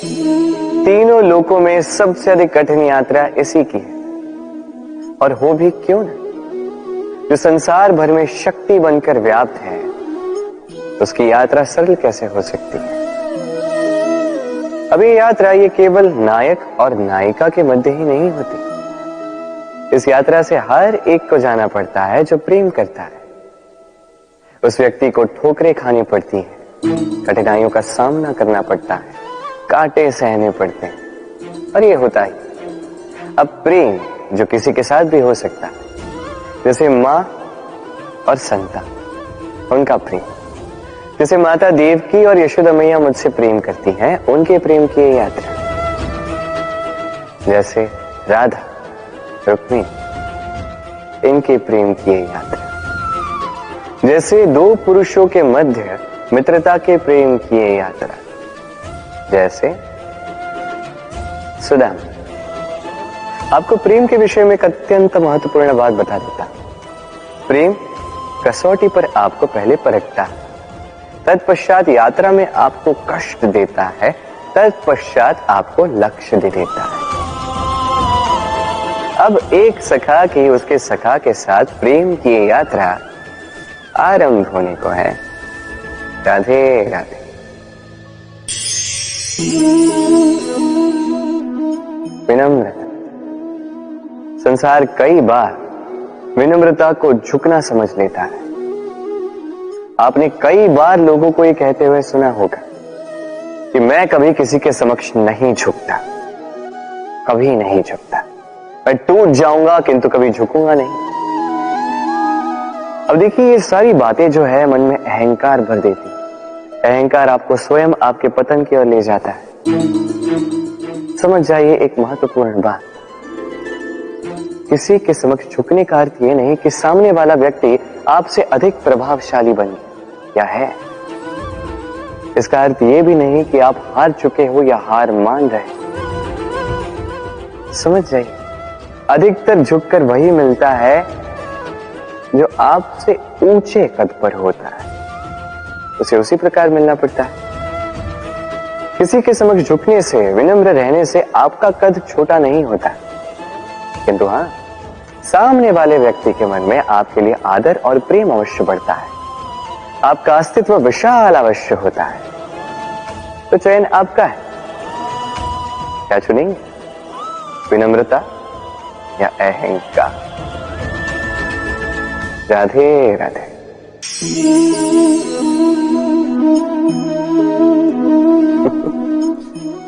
तीनों लोकों में सबसे अधिक कठिन यात्रा इसी की है, और हो भी क्यों ना। जो संसार भर में शक्ति बनकर व्याप्त है, उसकी यात्रा सरल कैसे हो सकती है। अब ये यात्रा ये केवल नायक और नायिका के मध्य ही नहीं होती। इस यात्रा से हर एक को जाना पड़ता है जो प्रेम करता है। उस व्यक्ति को ठोकरें खानी पड़ती हैं, कठिनाइयों का सामना करना पड़ता है, कांटे सहने पड़ते हैं, और ये होता ही। अब प्रेम जो किसी के साथ भी हो सकता है, जैसे माँ और संतान, उनका प्रेम, जैसे माता देवकी और यशोदा मैया मुझसे प्रेम करती हैं, उनके प्रेम की ये यात्रा, जैसे राधा रुक्मिणी, इनके प्रेम की ये यात्रा, जैसे दो पुरुषों के मध्य मित्रता के प्रेम की ये यात्रा, जैसे सुदामा। आपको प्रेम के विषय में एक अत्यंत महत्वपूर्ण बात बता देता। प्रेम कसौटी पर आपको पहले परखता है, तत्पश्चात यात्रा में आपको कष्ट देता है, तत्पश्चात आपको लक्ष्य दे देता है। अब एक सखा की उसके सखा के साथ प्रेम की यात्रा आरंभ होने को है। राधे राधे। विनम्रता। संसार कई बार विनम्रता को झुकना समझ लेता है। आपने कई बार लोगों को ये कहते हुए सुना होगा कि मैं कभी किसी के समक्ष नहीं झुकता, कभी नहीं झुकता, मैं टूट जाऊंगा किंतु कभी झुकूंगा नहीं। अब देखिए, ये सारी बातें जो है मन में अहंकार भर देती है। अहंकार आपको स्वयं आपके पतन की ओर ले जाता है। समझ जाइए एक महत्वपूर्ण बात, किसी के समक्ष झुकने का अर्थ ये नहीं कि सामने वाला व्यक्ति आपसे अधिक प्रभावशाली बन गया है। इसका अर्थ ये भी नहीं कि आप हार चुके हो या हार मान रहे। समझ जाइए, अधिकतर झुककर वही मिलता है जो आपसे ऊंचे कद पर होता है, उसे उसी प्रकार मिलना पड़ता है। किसी के समक्ष झुकने से, विनम्र रहने से आपका कद छोटा नहीं होता, किंतु हाँ, सामने वाले व्यक्ति के मन में आपके लिए आदर और प्रेम अवश्य बढ़ता है। आपका अस्तित्व विशाल अवश्य होता है। तो चयन आपका है, क्या चुनेंगे, विनम्रता या अहंकार। राधे राधे।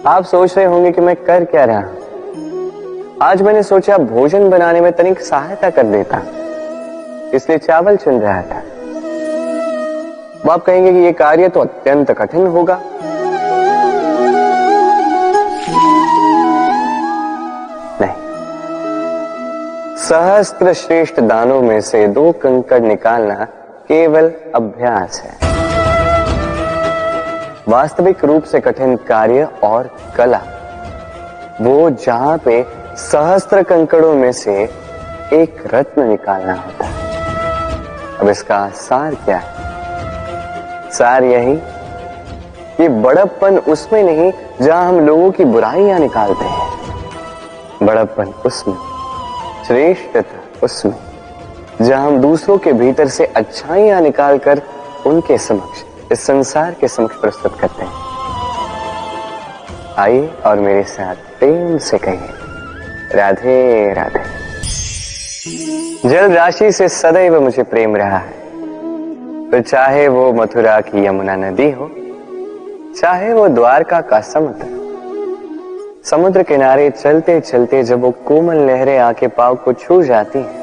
आप सोच रहे होंगे कि मैं कर क्या रहा हूं। आज मैंने सोचा भोजन बनाने में तनिक सहायता कर देता, इसलिए चावल चुन रहा था। अब आप कहेंगे कि यह कार्य तो अत्यंत कठिन होगा। नहीं, सहस्त्र श्रेष्ठ दानों में से 2 कंकड़ निकालना केवल अभ्यास है। वास्तविक रूप से कठिन कार्य और कला वो जहां पे सहस्त्र कंकड़ों में से एक रत्न निकालना होता है। अब इसका सार क्या है? सार यही कि बड़प्पन उसमें नहीं जहां हम लोगों की बुराइयां निकालते हैं, बड़प्पन उसमें, श्रेष्ठता उसमें जहां हम दूसरों के भीतर से अच्छाइयां निकालकर उनके समक्ष, इस संसार के समक्ष प्रस्तुत करते हैं। आइए और मेरे साथ प्रेम से कहिए, राधे राधे। जल राशि से सदैव मुझे प्रेम रहा है, तो चाहे वो मथुरा की यमुना नदी हो, चाहे वो द्वारका का समुद्र। समुद्र किनारे चलते चलते जब वो कोमल लहरें आके पांव को छू जाती हैं,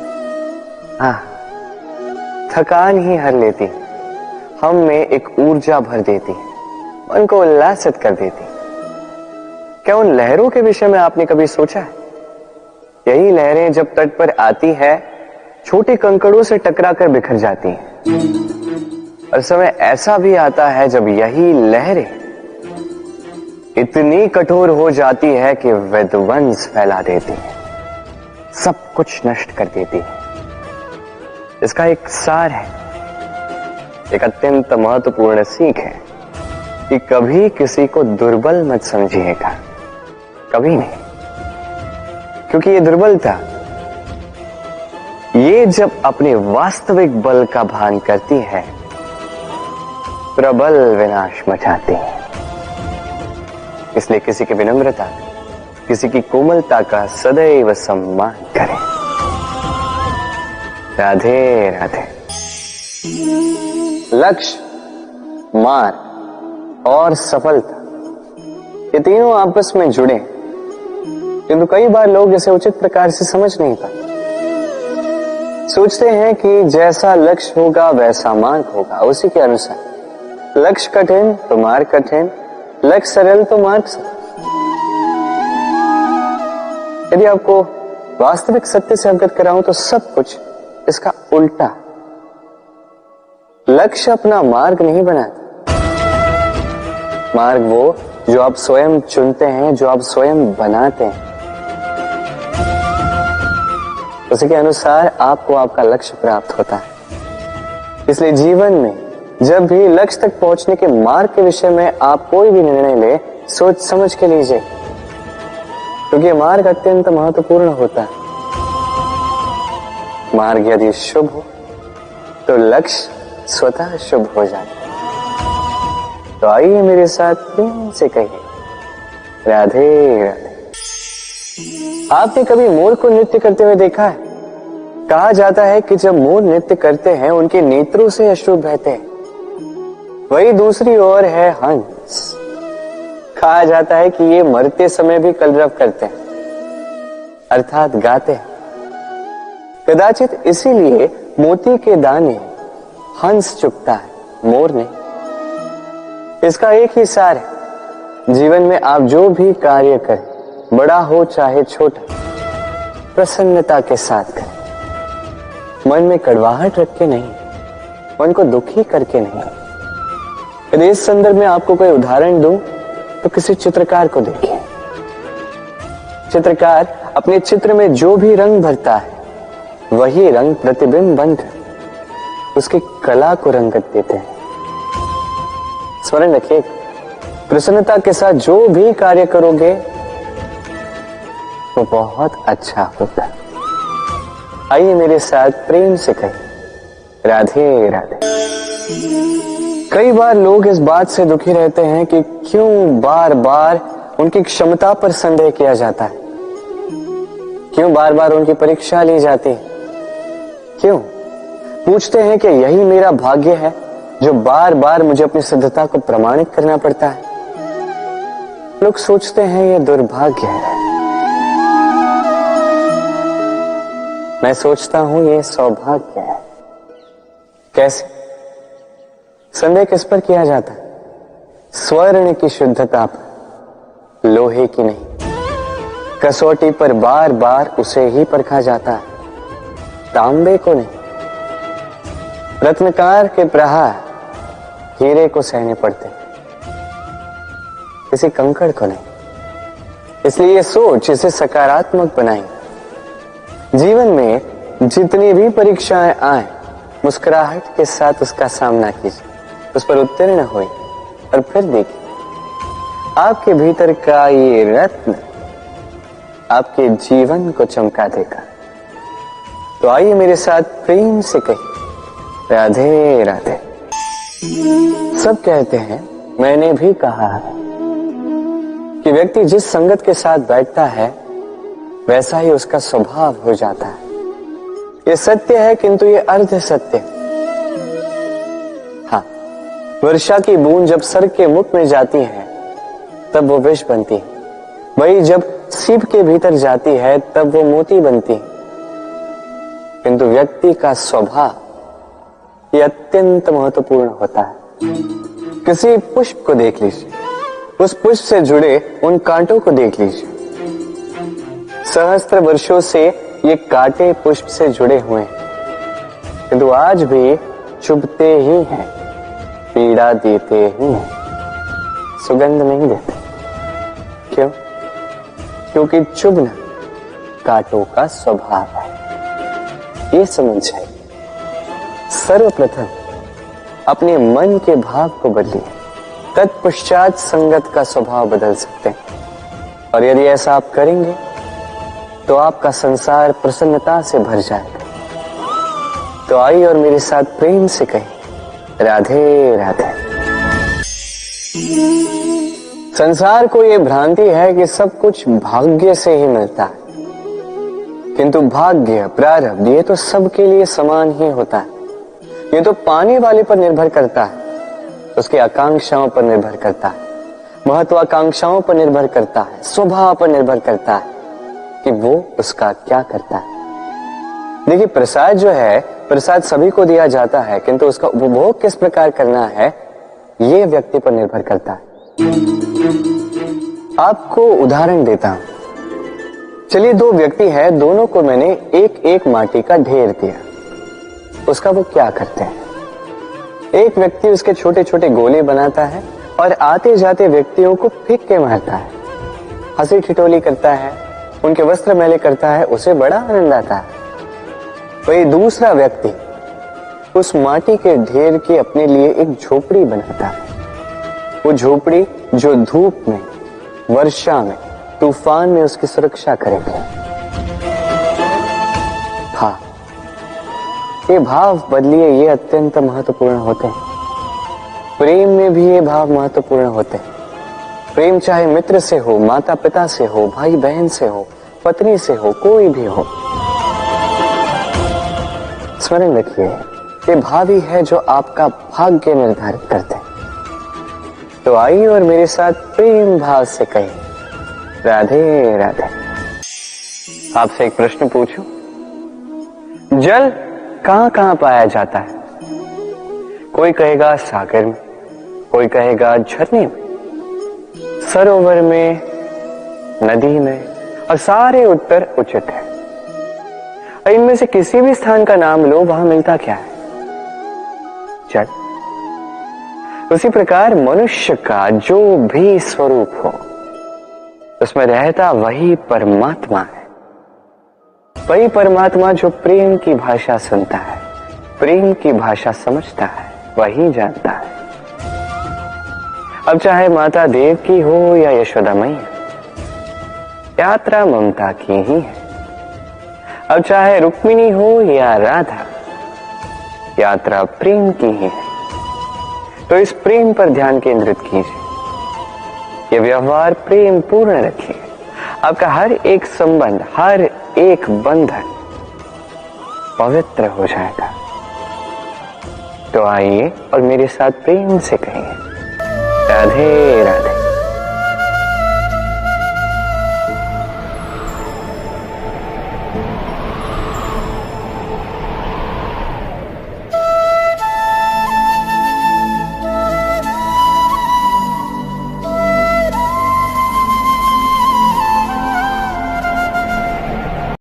थकान ही हर लेती है, हम में एक ऊर्जा भर देती है, मन को उल्लासित कर देती है। क्या उन लहरों के विषय में आपने कभी सोचा है? यही लहरें जब तट पर आती है, छोटे कंकड़ों से टकराकर बिखर जाती हैं। और समय ऐसा भी आता है जब यही लहरें इतनी कठोर हो जाती है कि विध्वंस फैला देती है, सब कुछ नष्ट कर देती है। इसका एक सार है, एक अत्यंत महत्वपूर्ण सीख है। कि कभी किसी को दुर्बल मत समझिएगा, कभी नहीं, क्योंकि ये दुर्बलता ये जब अपने वास्तविक बल का भान करती है, प्रबल विनाश मचाती है। इसलिए किसी की विनम्रता, किसी की कोमलता का सदैव सम्मान करें। राधे राधे। लक्ष्य, मार्ग और सफलता ये तीनों आपस में जुड़े, किंतु कई बार लोग इसे उचित प्रकार से समझ नहीं पाते। सोचते हैं कि जैसा लक्ष्य होगा वैसा मार्ग होगा, उसी के अनुसार। लक्ष्य कठिन तो मार्ग कठिन, लक्ष्य सरल तो मार्ग सरल। यदि आपको वास्तविक सत्य से अवगत कराऊं तो सब कुछ इसका उल्टा। लक्ष्य अपना मार्ग नहीं बनाता, मार्ग वो जो आप स्वयं चुनते हैं, जो आप स्वयं बनाते हैं। उसी के अनुसार आपको आपका लक्ष्य प्राप्त होता है। इसलिए जीवन में जब भी लक्ष्य तक पहुंचने के मार्ग के विषय में आप कोई भी निर्णय ले, सोच समझ के लीजिए, क्योंकि मार्ग अत्यंत महत्वपूर्ण होता है। मार्ग यदि शुभ हो तो लक्ष्य स्वतः शुभ हो जाता है। तो आइए मेरे साथ प्रेम से कहिए, राधे राधे। आपने कभी मोर को नृत्य करते हुए देखा है? कहा जाता है कि जब मोर नृत्य करते हैं उनके नेत्रों से अश्रु बहते हैं। वही दूसरी ओर है हंस। कहा जाता है कि ये मरते समय भी कलरव करते हैं, अर्थात गाते हैं। कदाचित इसीलिए मोती के दाने हंस चुगता है, मोर नहीं। इसका एक ही सार है, जीवन में आप जो भी कार्य करें, बड़ा हो चाहे छोटा, प्रसन्नता के साथ करें। मन में कड़वाहट रख के नहीं, मन को दुखी करके नहीं। यदि इस संदर्भ में आपको कोई उदाहरण दूं तो किसी चित्रकार को देखिए। चित्रकार अपने चित्र में जो भी रंग भरता है, वही रंग प्रतिबिंब बनकर उसकी कला को रंगत देते हैं। स्मरण रखिए, प्रसन्नता के साथ जो भी कार्य करोगे वो बहुत अच्छा होता है। आइए मेरे साथ प्रेम से कहें, राधे राधे। कई बार लोग इस बात से दुखी रहते हैं कि क्यों बार बार उनकी क्षमता पर संदेह किया जाता है, क्यों बार बार उनकी परीक्षा ली जाती है, क्यों पूछते हैं कि यही मेरा भाग्य है जो बार बार मुझे अपनी सिद्धता को प्रमाणित करना पड़ता है। लोग सोचते हैं ये दुर्भाग्य है, मैं सोचता हूं ये सौभाग्य है। कैसे? संदेह किस पर किया जाता है? स्वर्ण की शुद्धता पर, लोहे की नहीं। कसौटी पर बार बार उसे ही परखा जाता है, तांबे को नहीं। रत्नकार के प्रहार हीरे को सहने पड़ते, किसी कंकड़ को नहीं। इसलिए ये सोच इसे सकारात्मक बनाई। जीवन में जितनी भी परीक्षाएं आए, मुस्कुराहट के साथ उसका सामना कीजिए, उस पर उत्तीर्ण हुए और फिर देखिए आपके भीतर का ये रत्न आपके जीवन को चमका देगा। तो आइए मेरे साथ प्रेम से कहिए, राधे राधे। सब कहते हैं, मैंने भी कहा है कि व्यक्ति जिस संगत के साथ बैठता है वैसा ही उसका स्वभाव हो जाता है। ये सत्य है, किंतु ये अर्ध सत्य। हाँ, वर्षा की बूंद जब सर के मुख में जाती है तब वो विष बनती है, वही जब सीप के भीतर जाती है तब वो मोती बनती है। किंतु व्यक्ति का स्वभाव ये अत्यंत महत्वपूर्ण होता है। किसी पुष्प को देख लीजिए, उस पुष्प से जुड़े उन कांटों को देख लीजिए। सहस्त्र वर्षों से ये कांटे पुष्प से जुड़े हुए हैं, किंतु आज भी चुभते ही हैं, पीड़ा देते ही हैं, सुगंध नहीं देते। क्यों? क्योंकि चुभना कांटों का स्वभाव है। ये समझिए। सर्वप्रथम अपने मन के भाव को बदलिए, तत्पश्चात संगत का स्वभाव बदल सकते हैं। और यदि ऐसा आप करेंगे तो आपका संसार प्रसन्नता से भर जाएगा। तो आइए और मेरे साथ प्रेम से कहें, राधे राधे। संसार को यह भ्रांति है कि सब कुछ भाग्य से ही मिलता है, किंतु भाग्य प्रारब्ध ये तो सबके लिए समान ही होता है। ये तो पाने वाले पर निर्भर करता है, उसकी आकांक्षाओं पर निर्भर करता है, महत्वाकांक्षाओं पर निर्भर करता है, स्वभाव पर निर्भर करता है कि वो उसका क्या करता है। देखिए, प्रसाद जो है, प्रसाद सभी को दिया जाता है, किंतु उसका उपभोग किस प्रकार करना है ये व्यक्ति पर निर्भर करता है। आपको उदाहरण देता हूं। चलिए, दो व्यक्ति हैं, दोनों को मैंने एक एक माटी का ढेर दिया। उसका वो क्या करते हैं? एक व्यक्ति उसके छोटे छोटे गोले बनाता है और आते जाते व्यक्तियों को फेंक के मारता है, हंसी ठिठोली करता है, उनके वस्त्र मैले करता है, उसे बड़ा आनंद आता है। वही दूसरा व्यक्ति उस माटी के ढेर की अपने लिए एक झोपड़ी बनाता है। वो झोपड़ी जो धूप में, वर्षा में, तूफान में उसकी सुरक्षा करेगी। हाँ, ये भाव बदलिए, ये अत्यंत महत्वपूर्ण होते हैं। प्रेम में भी ये भाव महत्वपूर्ण होते हैं। प्रेम चाहे मित्र से हो, माता पिता से हो, भाई बहन से हो, पत्नी से हो, कोई भी हो, स्मरण रखिए, ये भाव ही है जो आपका भाग्य निर्धारित करते हैं। तो आइए और मेरे साथ प्रेम भाव से कहिए, राधे राधे। आपसे एक प्रश्न पूछूं, जल कहां कहां पाया जाता है? कोई कहेगा सागर में, कोई कहेगा झरने में, सरोवर में, नदी में, और सारे उत्तर उचित है। इनमें से किसी भी स्थान का नाम लो, वहां मिलता क्या है? जल। उसी प्रकार मनुष्य का जो भी स्वरूप हो, उसमें रहता वही परमात्मा है। वही परमात्मा जो प्रेम की भाषा सुनता है, प्रेम की भाषा समझता है, वही जानता है। अब चाहे माता देव की हो या यशोदा मैया, यात्रा ममता की ही है। अब चाहे रुक्मिणी हो या राधा, यात्रा प्रेम की ही है। तो इस प्रेम पर ध्यान केंद्रित कीजिए, ये व्यवहार प्रेम पूर्ण रखिए। आपका हर एक संबंध, हर एक बंधन पवित्र हो जाएगा। तो आइए और मेरे साथ प्रेम से कहिए, राधे राधे।